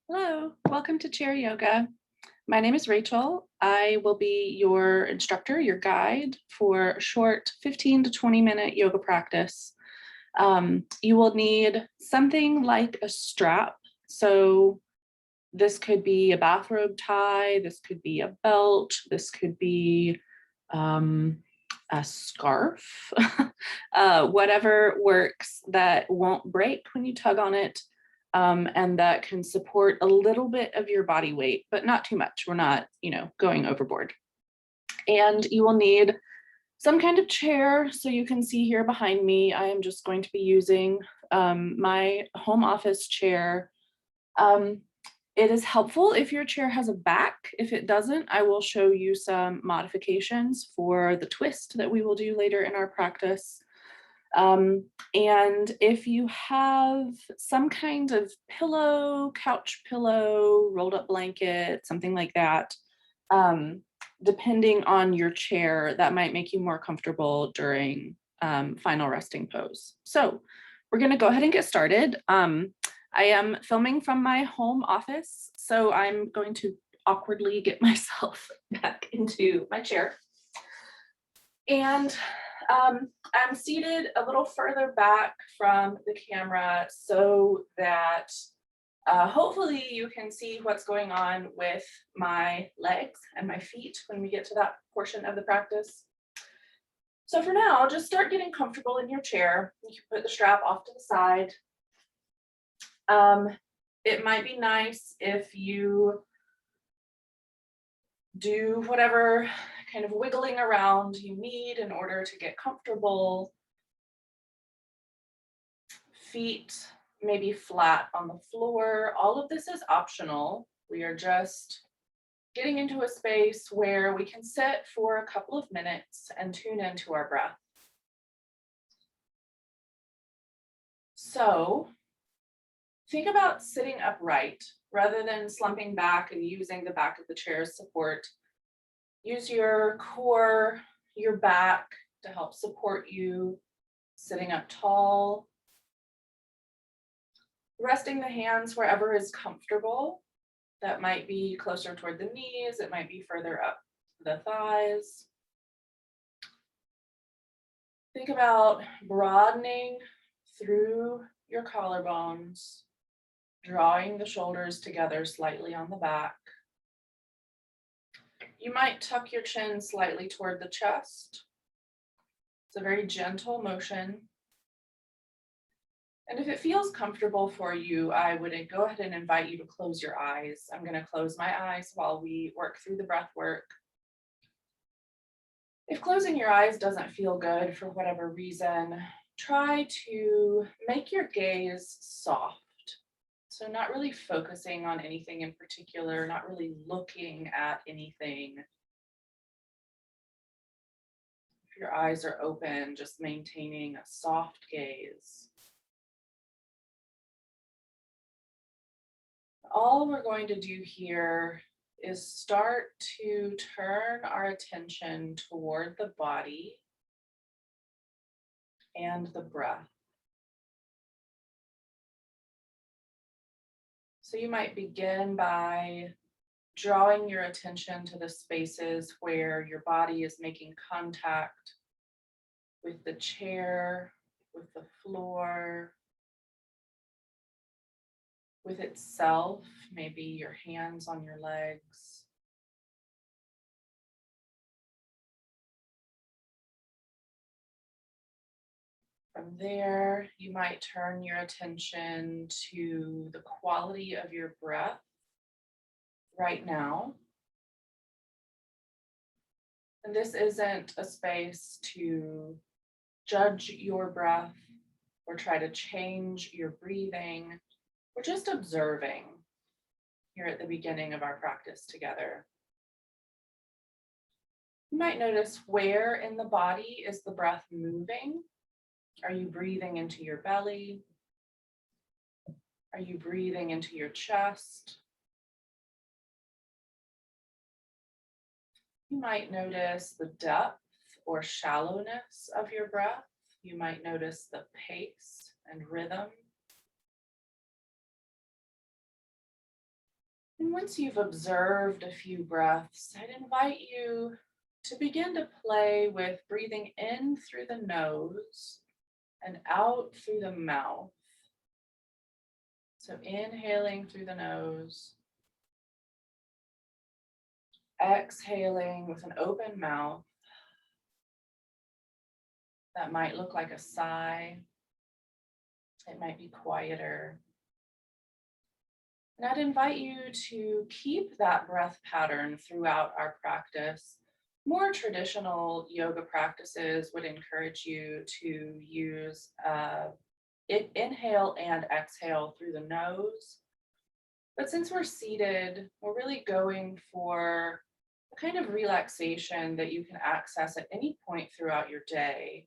Hello, welcome to Chair Yoga. My name is Rachel. I will be your instructor, your guide for a short 15 to 20-minute yoga practice. You will need something like a strap. So this could be a bathrobe tie, this could be a belt, this could be um, a scarf, whatever works that won't break when you tug on it, and that can support a little bit of your body weight, but not too much. We're not, going overboard. And you will need some kind of chair. So you can see here behind me, I am just going to be using my home office chair. Um, it is helpful if your chair has a back. If it doesn't, I will show you some modifications for the twist that we will do later in our practice. And if you have some kind of pillow, couch pillow, rolled up blanket, something like that, depending on your chair, that might make you more comfortable during final resting pose. So we're going to go ahead and get started. I am filming from my home office, so I'm going to awkwardly get myself back into my chair. And I'm seated a little further back from the camera so that hopefully you can see what's going on with my legs and my feet when we get to that portion of the practice. So for now, just start getting comfortable in your chair. You can put the strap off to the side. It might be nice if you do whatever kind of wiggling around you need in order to get comfortable. Feet maybe flat on the floor. All of this is optional. We are just getting into a space where we can sit for a couple of minutes and tune into our breath. So think about sitting upright rather than slumping back and using the back of the chair as support. Use your core, your back to help support you sitting up tall. Resting the hands wherever is comfortable. That might be closer toward the knees, it might be further up the thighs. Think about broadening through your collarbones, drawing the shoulders together slightly on the back. You might tuck your chin slightly toward the chest. It's a very gentle motion. And if it feels comfortable for you, I would go ahead and invite you to close your eyes. I'm going to close my eyes while we work through the breath work. If closing your eyes doesn't feel good for whatever reason, try to make your gaze soft. So not really focusing on anything in particular, not really looking at anything. If your eyes are open, just maintaining a soft gaze. All we're going to do here is start to turn our attention toward the body and the breath. So you might begin by drawing your attention to the spaces where your body is making contact with the chair, with the floor, with itself, maybe your hands on your legs. From there, you might turn your attention to the quality of your breath right now. And this isn't a space to judge your breath or try to change your breathing. We're just observing here at the beginning of our practice together. You might notice where in the body is the breath moving. Are you breathing into your belly? Are you breathing into your chest? You might notice the depth or shallowness of your breath. You might notice the pace and rhythm. And once you've observed a few breaths, I'd invite you to begin to play with breathing in through the nose and out through the mouth. So inhaling through the nose, exhaling with an open mouth. That might look like a sigh. It might be quieter. And I'd invite you to keep that breath pattern throughout our practice. More traditional yoga practices would encourage you to use inhale and exhale through the nose. But since we're seated, we're really going for a kind of relaxation that you can access at any point throughout your day.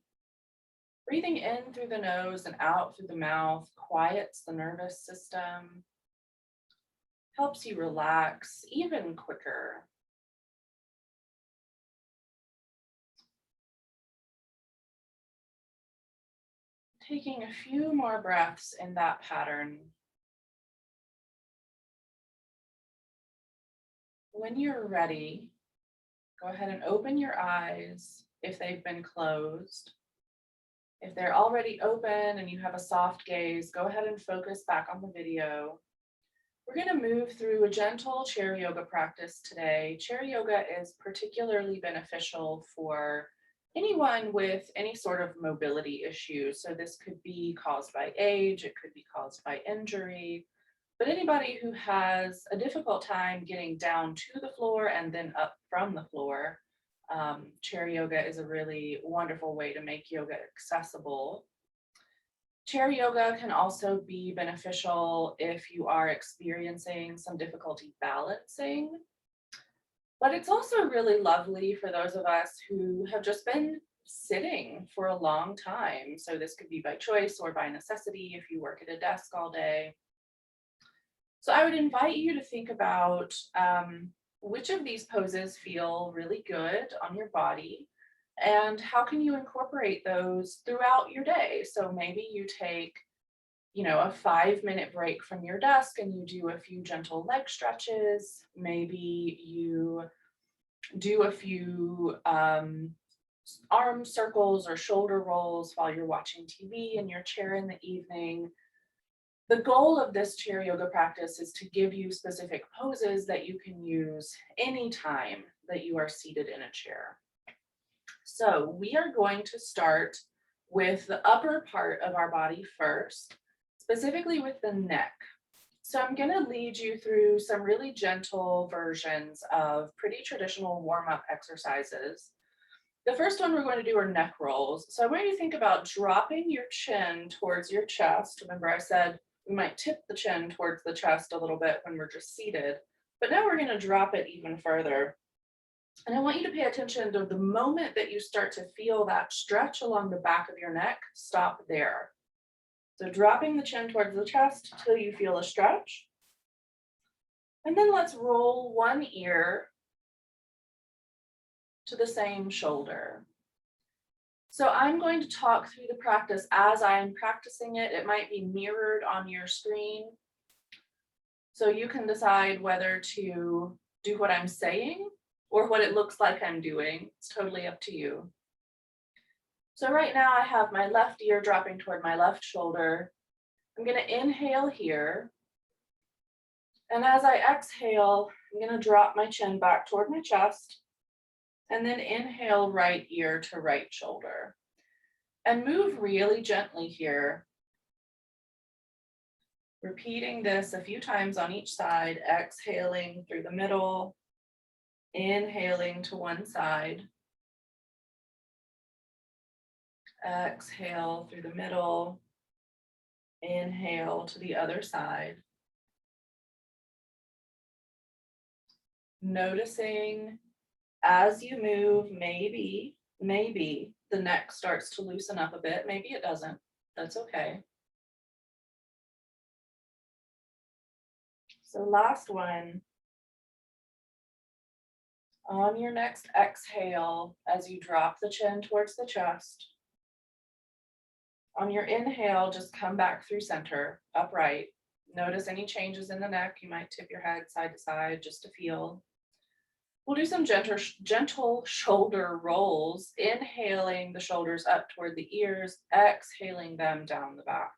Breathing in through the nose and out through the mouth quiets the nervous system, helps you relax even quicker. Taking a few more breaths in that pattern. When you're ready, go ahead and open your eyes if they've been closed. If they're already open and you have a soft gaze, go ahead and focus back on the video. We're going to move through a gentle chair yoga practice today. Chair yoga is particularly beneficial for anyone with any sort of mobility issues. So this could be caused by age, it could be caused by injury, but anybody who has a difficult time getting down to the floor and then up from the floor, chair yoga is a really wonderful way to make yoga accessible. Chair yoga can also be beneficial if you are experiencing some difficulty balancing, but it's also really lovely for those of us who have just been sitting for a long time. So this could be by choice or by necessity if you work at a desk all day. So I would invite you to think about which of these poses feel really good on your body and how can you incorporate those throughout your day. So maybe you take, a 5-minute break from your desk and you do a few gentle leg stretches. Maybe you do a few arm circles or shoulder rolls while you're watching TV in your chair in the evening. The goal of this chair yoga practice is to give you specific poses that you can use anytime that you are seated in a chair. So we are going to start with the upper part of our body first, specifically with the neck. So I'm going to lead you through some really gentle versions of pretty traditional warm-up exercises. The first one we're going to do are neck rolls. So I want you to think about dropping your chin towards your chest. Remember I said we might tip the chin towards the chest a little bit when we're just seated, but now we're going to drop it even further. And I want you to pay attention to the moment that you start to feel that stretch along the back of your neck, stop there. So dropping the chin towards the chest till you feel a stretch. And then let's roll one ear to the same shoulder. So I'm going to talk through the practice as I'm practicing it. It might be mirrored on your screen. So you can decide whether to do what I'm saying or what it looks like I'm doing. It's totally up to you. So right now I have my left ear dropping toward my left shoulder. I'm going to inhale here. And as I exhale, I'm going to drop my chin back toward my chest. And then inhale right ear to right shoulder. And move really gently here. Repeating this a few times on each side, exhaling through the middle, inhaling to one side. Exhale through the middle, inhale to the other side. Noticing as you move, maybe the neck starts to loosen up a bit. Maybe it doesn't. That's okay. So last one. On your next exhale, as you drop the chin towards the chest. On your inhale, just come back through center, upright. Notice any changes in the neck. You might tip your head side to side just to feel. We'll do some gentle shoulder rolls, inhaling the shoulders up toward the ears, exhaling them down the back.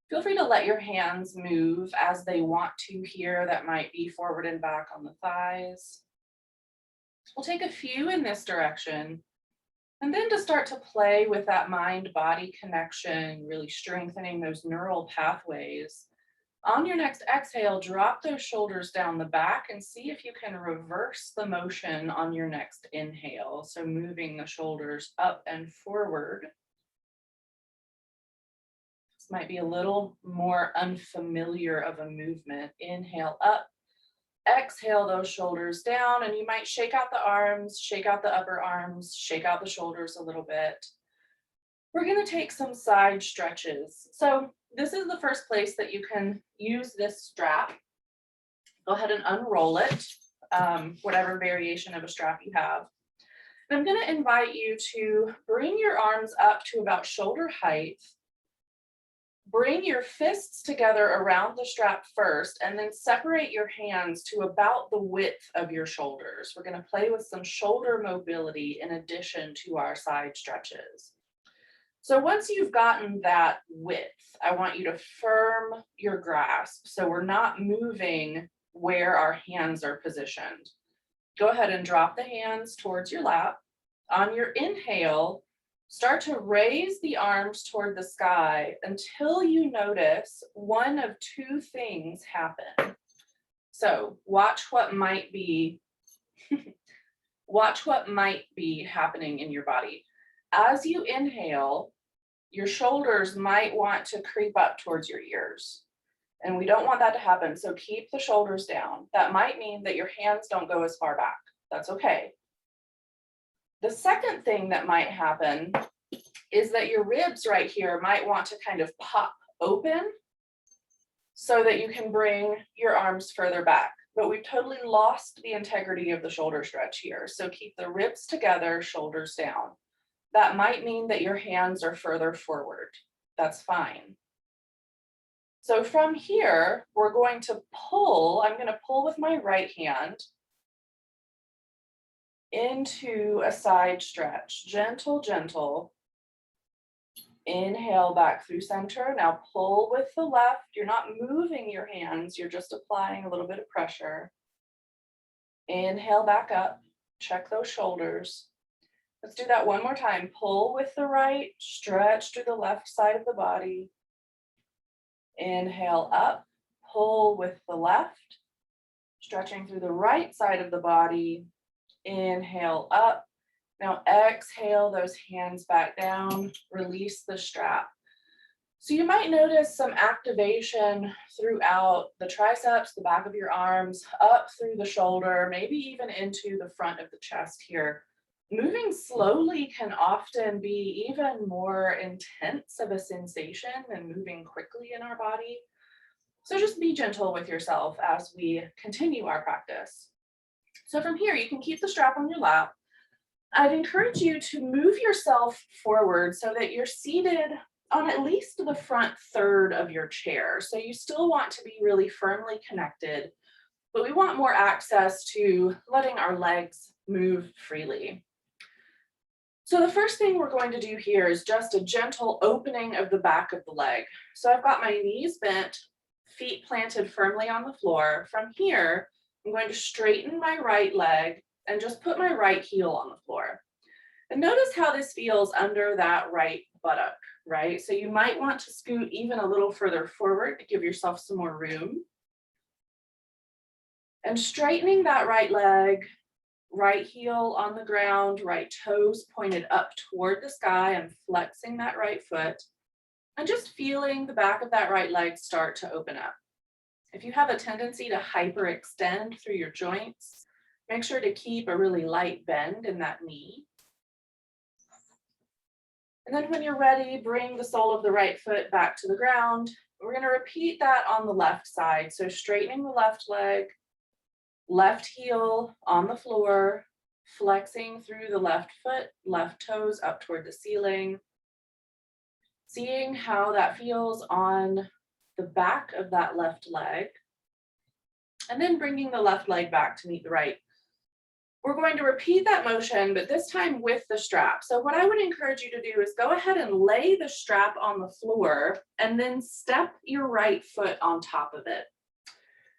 Feel free to let your hands move as they want to here. That might be forward and back on the thighs. We'll take a few in this direction. And then to start to play with that mind-body connection, really strengthening those neural pathways. On your next exhale, drop those shoulders down the back and see if you can reverse the motion on your next inhale. So moving the shoulders up and forward. This might be a little more unfamiliar of a movement. Inhale up, exhale those shoulders down, and you might shake out the arms, shake out the upper arms, shake out the shoulders a little bit. We're going to take some side stretches. So this is the first place that you can use this strap. Go ahead and unroll it, whatever variation of a strap you have. And I'm going to invite you to bring your arms up to about shoulder height. Bring your fists together around the strap first, and then separate your hands to about the width of your shoulders. We're going to play with some shoulder mobility in addition to our side stretches. So once you've gotten that width, I want you to firm your grasp so we're not moving where our hands are positioned. Go ahead and drop the hands towards your lap. On your inhale, start to raise the arms toward the sky until you notice one of two things happen. So watch what might be happening in your body. As you inhale, your shoulders might want to creep up towards your ears. And we don't want that to happen, so keep the shoulders down. That might mean that your hands don't go as far back. That's okay. The second thing that might happen is that your ribs right here might want to kind of pop open so that you can bring your arms further back. But we've totally lost the integrity of the shoulder stretch here. So keep the ribs together, shoulders down. That might mean that your hands are further forward. That's fine. So from here, we're going to pull. I'm going to pull with my right hand into a side stretch. Gentle, gentle. Inhale back through center. Now pull with the left. You're not moving your hands. You're just applying a little bit of pressure. Inhale back up. Check those shoulders. Let's do that one more time. Pull with the right, stretch through the left side of the body. Inhale up, pull with the left, stretching through the right side of the body. Inhale up. Now exhale those hands back down, release the strap. So you might notice some activation throughout the triceps, the back of your arms, up through the shoulder, maybe even into the front of the chest here. Moving slowly can often be even more intense of a sensation than moving quickly in our body. So just be gentle with yourself as we continue our practice. So from here, you can keep the strap on your lap. I'd encourage you to move yourself forward so that you're seated on at least the front third of your chair. So you still want to be really firmly connected, but we want more access to letting our legs move freely. So the first thing we're going to do here is just a gentle opening of the back of the leg. So I've got my knees bent, feet planted firmly on the floor. From here, I'm going to straighten my right leg and just put my right heel on the floor. And notice how this feels under that right buttock, right? So you might want to scoot even a little further forward to give yourself some more room. And straightening that right leg, right heel on the ground, right toes pointed up toward the sky. I'm flexing that right foot and just feeling the back of that right leg start to open up. If you have a tendency to hyperextend through your joints, make sure to keep a really light bend in that knee. And then when you're ready, bring the sole of the right foot back to the ground. We're going to repeat that on the left side. So straightening the left leg, left heel on the floor, flexing through the left foot, left toes up toward the ceiling. Seeing how that feels on the back of that left leg, and then bringing the left leg back to meet the right. We're going to repeat that motion, but this time with the strap. So what I would encourage you to do is go ahead and lay the strap on the floor and then step your right foot on top of it.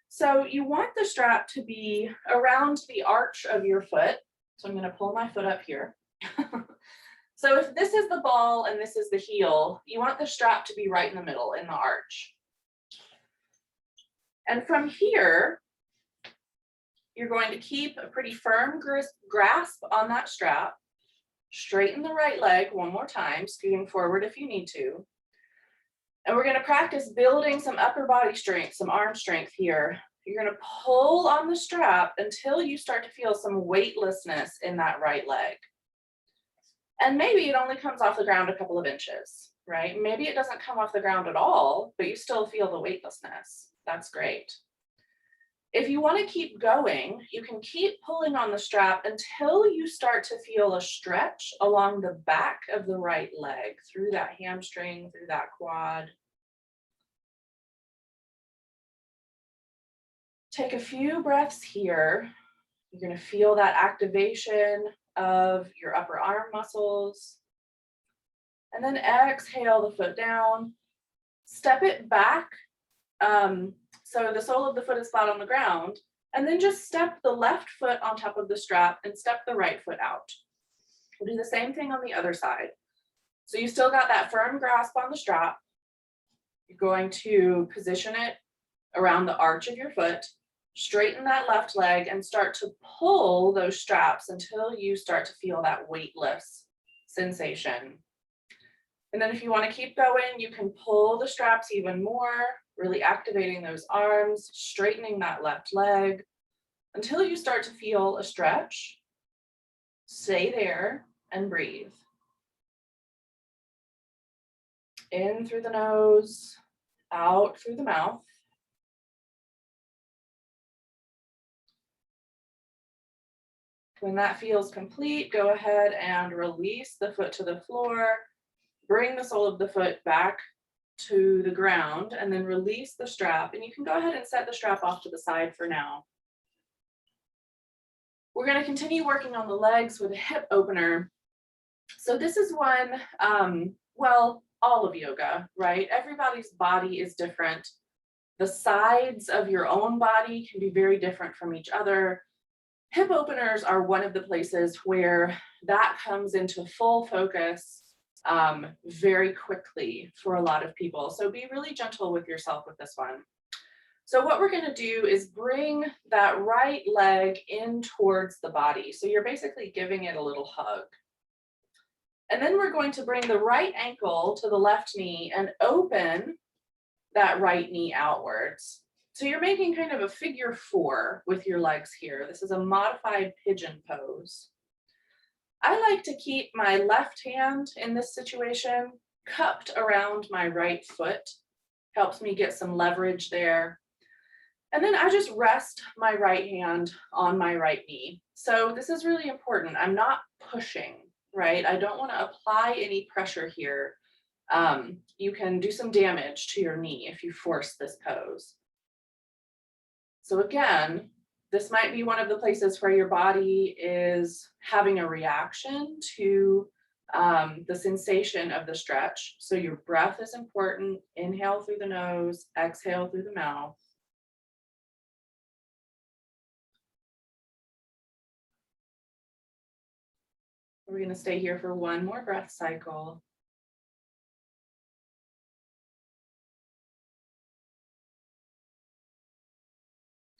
So you want the strap to be around the arch of your foot. So I'm going to pull my foot up here. So if this is the ball and this is the heel, you want the strap to be right in the middle in the arch. And from here, you're going to keep a pretty firm grasp on that strap. Straighten the right leg one more time, scooting forward if you need to. And we're going to practice building some upper body strength, some arm strength here. You're going to pull on the strap until you start to feel some weightlessness in that right leg. And maybe it only comes off the ground a couple of inches, right? Maybe it doesn't come off the ground at all, but you still feel the weightlessness. That's great. If you want to keep going, you can keep pulling on the strap until you start to feel a stretch along the back of the right leg, through that hamstring, through that quad. Take a few breaths here. You're going to feel that activation of your upper arm muscles. And then exhale the foot down. Step it back. So the sole of the foot is flat on the ground, and then just step the left foot on top of the strap and step the right foot out. We'll do the same thing on the other side. So you still got that firm grasp on the strap. You're going to position it around the arch of your foot, straighten that left leg, and start to pull those straps until you start to feel that weightless sensation. And then if you want to keep going, you can pull the straps even more, really activating those arms, straightening that left leg until you start to feel a stretch. Stay there and breathe. In through the nose, out through the mouth. When that feels complete, go ahead and release the foot to the floor. Bring the sole of the foot back to the ground and then release the strap. And you can go ahead and set the strap off to the side for now. We're going to continue working on the legs with a hip opener. So this is one, well, all of yoga, right? Everybody's body is different. The sides of your own body can be very different from each other. Hip openers are one of the places where that comes into full focus very quickly for a lot of people. So be really gentle with yourself with this one. So what we're going to do is bring that right leg in towards the body. So you're basically giving it a little hug. And then we're going to bring the right ankle to the left knee and open that right knee outwards. So you're making kind of a figure 4 with your legs here. This is a modified pigeon pose. I like to keep my left hand in this situation cupped around my right foot. Helps me get some leverage there. And then I just rest my right hand on my right knee. So this is really important. I'm not pushing, right? I don't want to apply any pressure here. You can do some damage to your knee if you force this pose. So again, this might be one of the places where your body is having a reaction to the sensation of the stretch. So your breath is important. Inhale through the nose, exhale through the mouth. We're going to stay here for one more breath cycle.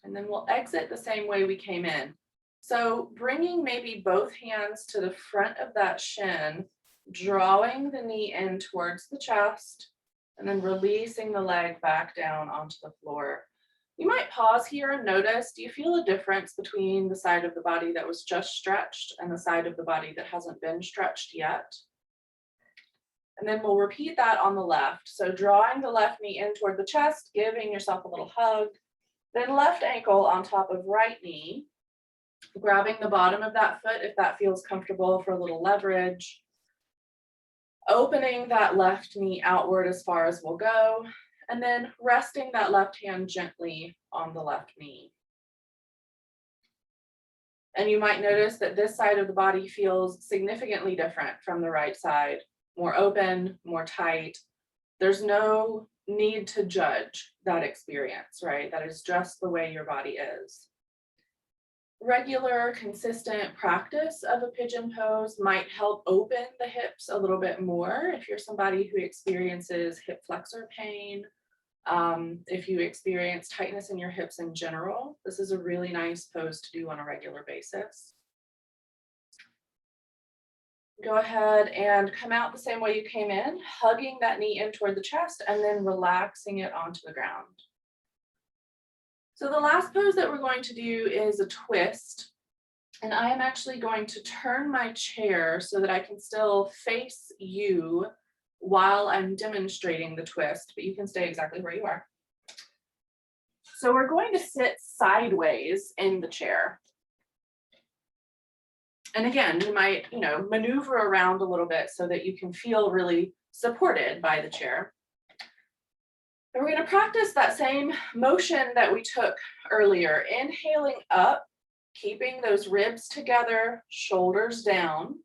And then we'll exit the same way we came in. So bringing maybe both hands to the front of that shin, drawing the knee in towards the chest, and then releasing the leg back down onto the floor. You might pause here and notice, do you feel a difference between the side of the body that was just stretched and the side of the body that hasn't been stretched yet? And then we'll repeat that on the left. So drawing the left knee in toward the chest, giving yourself a little hug. Then left ankle on top of right knee, grabbing the bottom of that foot if that feels comfortable for a little leverage. Opening that left knee outward as far as we'll go, And then resting that left hand gently on the left knee. And you might notice that this side of the body feels significantly different from the right side, more open, more tight. There's no need to judge that experience, right? That is just the way your body is. Regular, consistent practice of a pigeon pose might help open the hips a little bit more if you're somebody who experiences hip flexor pain. If you experience tightness in your hips in general, this is a really nice pose to do on a regular basis. Go ahead and come out the same way you came in, hugging that knee in toward the chest and then relaxing it onto the ground. So the last pose that we're going to do is a twist. And I am actually going to turn my chair so that I can still face you while I'm demonstrating the twist, but you can stay exactly where you are. So we're going to sit sideways in the chair. And again, you might, maneuver around a little bit so that you can feel really supported by the chair. And we're going to practice that same motion that we took earlier, inhaling up, keeping those ribs together, shoulders down.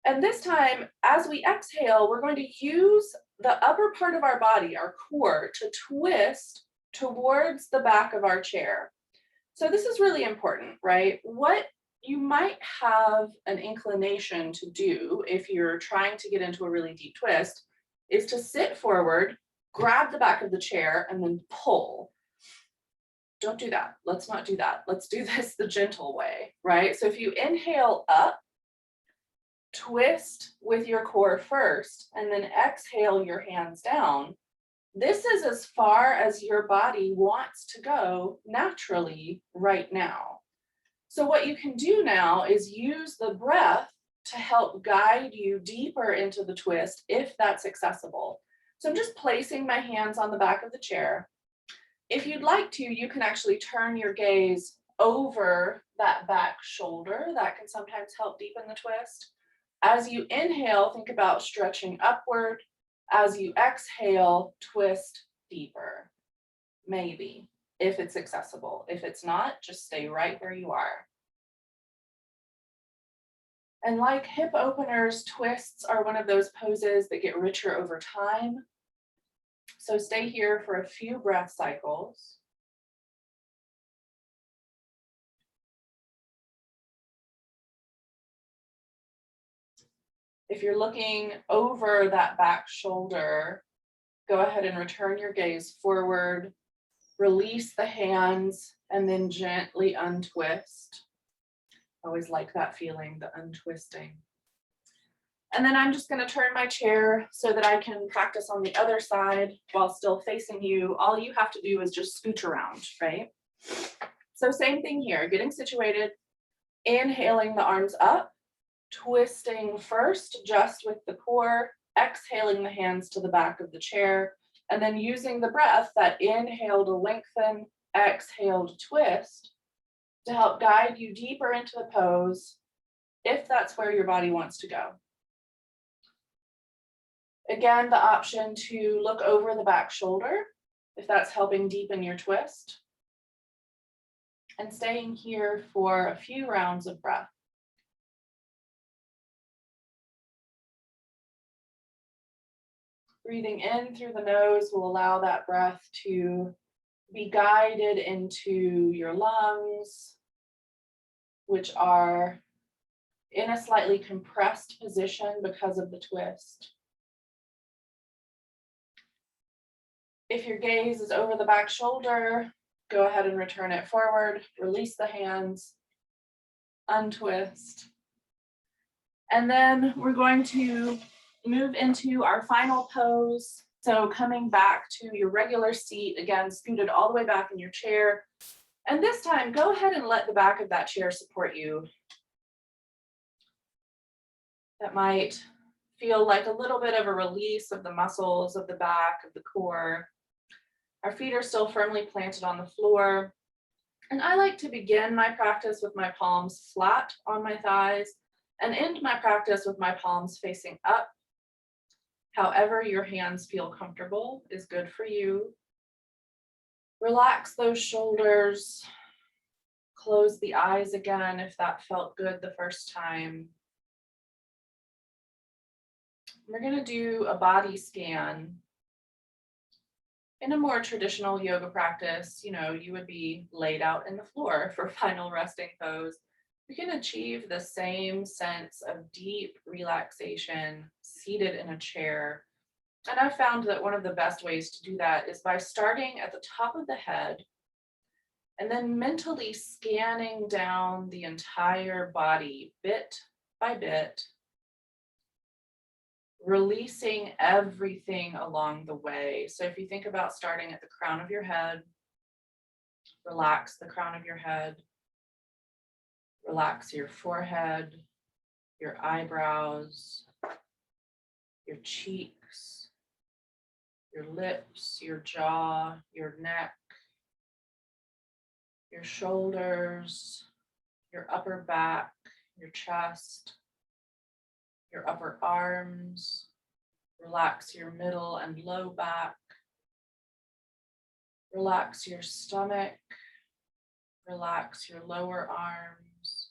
And this time, as we exhale, we're going to use the upper part of our body, our core, to twist towards the back of our chair. So this is really important, right? What you might have an inclination to do if you're trying to get into a really deep twist is to sit forward, grab the back of the chair, and then pull. Don't do that. Let's not do that. Let's do this the gentle way, right? So if you inhale up, twist with your core first, and then exhale your hands down. This is as far as your body wants to go naturally right now. So what you can do now is use the breath to help guide you deeper into the twist if that's accessible. So I'm just placing my hands on the back of the chair. If you'd like to, you can actually turn your gaze over that back shoulder. That can sometimes help deepen the twist. As you inhale, think about stretching upward. As you exhale, twist deeper. Maybe, if it's accessible. If it's not, just stay right where you are. And like hip openers, twists are one of those poses that get richer over time. So stay here for a few breath cycles. If you're looking over that back shoulder, go ahead and return your gaze forward, release the hands, and then gently untwist. Always like that feeling, the untwisting. And then I'm just going to turn my chair so that I can practice on the other side while still facing you. All you have to do is just scooch around, right? So same thing here, getting situated, inhaling the arms up, twisting first just with the core, exhaling the hands to the back of the chair, and then using the breath, that inhale to lengthen, exhale to twist, to help guide you deeper into the pose if that's where your body wants to go. Again, the option to look over the back shoulder if that's helping deepen your twist. And staying here for a few rounds of breath. Breathing in through the nose will allow that breath to be guided into your lungs, which are in a slightly compressed position because of the twist. If your gaze is over the back shoulder, go ahead and return it forward, release the hands, untwist. And then we're going to move into our final pose. So coming back to your regular seat, again, scooted all the way back in your chair. And this time, go ahead and let the back of that chair support you. That might feel like a little bit of a release of the muscles of the back, of the core. Our feet are still firmly planted on the floor. And I like to begin my practice with my palms flat on my thighs and end my practice with my palms facing up. However your hands feel comfortable is good for you. Relax those shoulders. Close the eyes again if that felt good the first time. We're going to do a body scan. In a more traditional yoga practice, you would be laid out in the floor for final resting pose. You can achieve the same sense of deep relaxation seated in a chair. And I've found that one of the best ways to do that is by starting at the top of the head and then mentally scanning down the entire body bit by bit, releasing everything along the way. So if you think about starting at the crown of your head, relax the crown of your head, relax your forehead, your eyebrows, your cheeks, your lips, your jaw, your neck, your shoulders, your upper back, your chest, your upper arms. Relax your middle and low back. Relax your stomach. Relax your lower arms.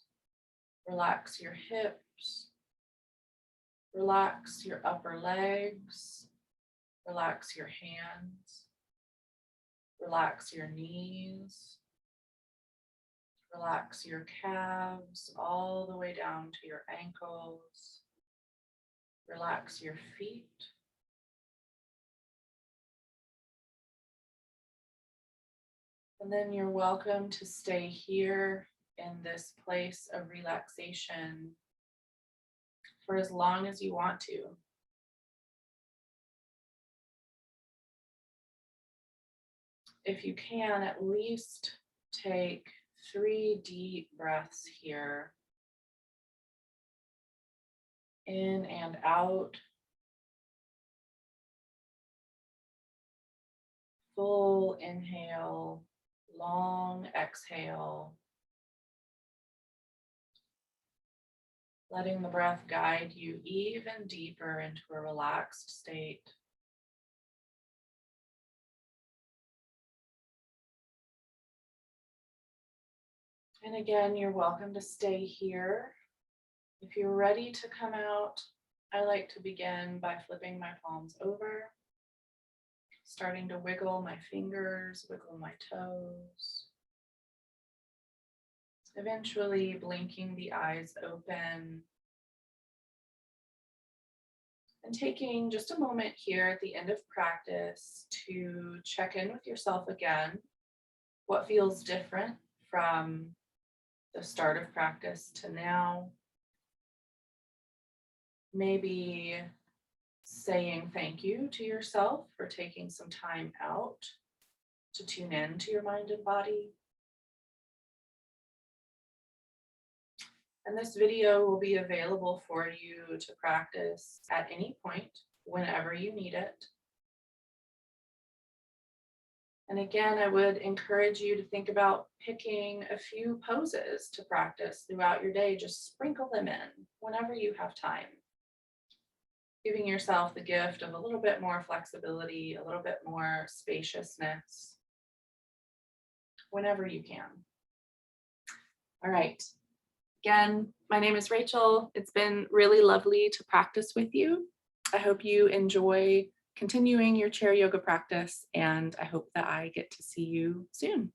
Relax your hips. Relax your upper legs. Relax your hands. Relax your knees. Relax your calves all the way down to your ankles. Relax your feet. And then you're welcome to stay here in this place of relaxation for as long as you want to. If you can, at least take 3 deep breaths here. In and out. Full inhale, long exhale. Letting the breath guide you even deeper into a relaxed state. And again, you're welcome to stay here. If you're ready to come out, I like to begin by flipping my palms over, starting to wiggle my fingers, wiggle my toes. Eventually blinking the eyes open. And taking just a moment here at the end of practice to check in with yourself again. What feels different from the start of practice to now? Maybe saying thank you to yourself for taking some time out to tune in to your mind and body. And this video will be available for you to practice at any point, whenever you need it. And again, I would encourage you to think about picking a few poses to practice throughout your day. Just sprinkle them in whenever you have time. Giving yourself the gift of a little bit more flexibility, a little bit more spaciousness, whenever you can. All right. Again, my name is Rachel. It's been really lovely to practice with you. I hope you enjoy continuing your chair yoga practice, and I hope that I get to see you soon.